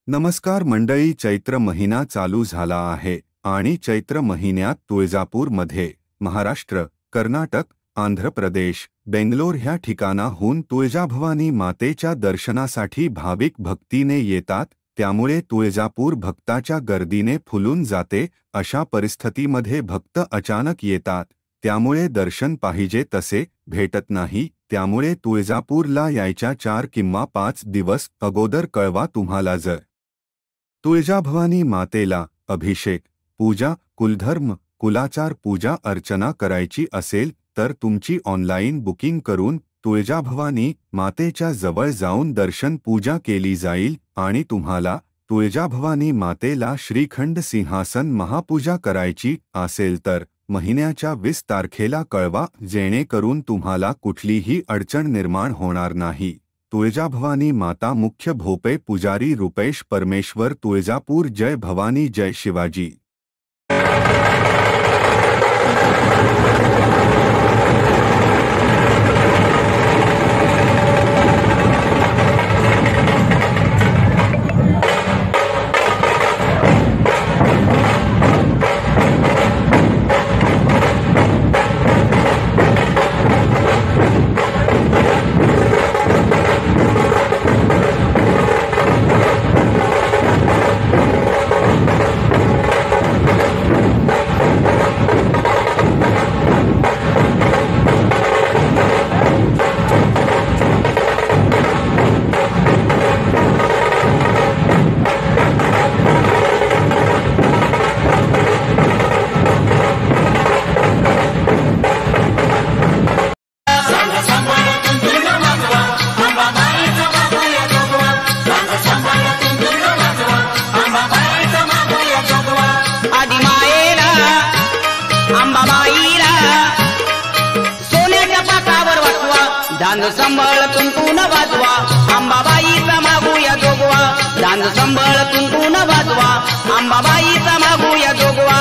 नमस्कार मंडळी, चैत्र महिना चालू झाला आहे आणि चैत्र महिन्यात तुळजापूरमध्ये महाराष्ट्र, कर्नाटक, आंध्र प्रदेश, बेंगलोर ह्या ठिकाणाहून तुळजाभवानी मातेच्या दर्शनासाठी भाविक भक्तीने येतात। त्यामुळे तुळजापूर भक्ताच्या गर्दीने फुलून जाते। अशा परिस्थितीमध्ये भक्त अचानक येतात, त्यामुळे दर्शन पाहिजे तसे भेटत नाही। त्यामुळे तुळजापूरला यायच्या 4 किंवा 5 दिवस अगोदर कळवा। तुम्हाला जर तुळजाभवानी मातेला अभिषेक, पूजा, कुलधर्म, कुलाचार पूजा अर्चना करायची असेल तर तुमची ऑनलाईन बुकिंग करून तुळजाभवानी मातेच्या जवळ जाऊन दर्शन पूजा केली जाईल आणि तुम्हाला तुळजाभवानी मातेला श्रीखंड सिंहासन महापूजा करायची असेल तर महिन्याच्या 20 तारखेला कळवा, जेणेकरून तुम्हाला कुठलीही अडचण निर्माण होणार नाही। तुळजाभवानी माता मुख्य भोपे पुजारी रुपेश परमेश्वर तुळजापूर। जय भवानी, जय शिवाजी। दांद संभाळ तुंतून वाजवा, अंबाबाईचा मागूया जोगवा। दांद संभाळ तुंतून वाजवा, अंबाबाईचा मागूया जोगवा।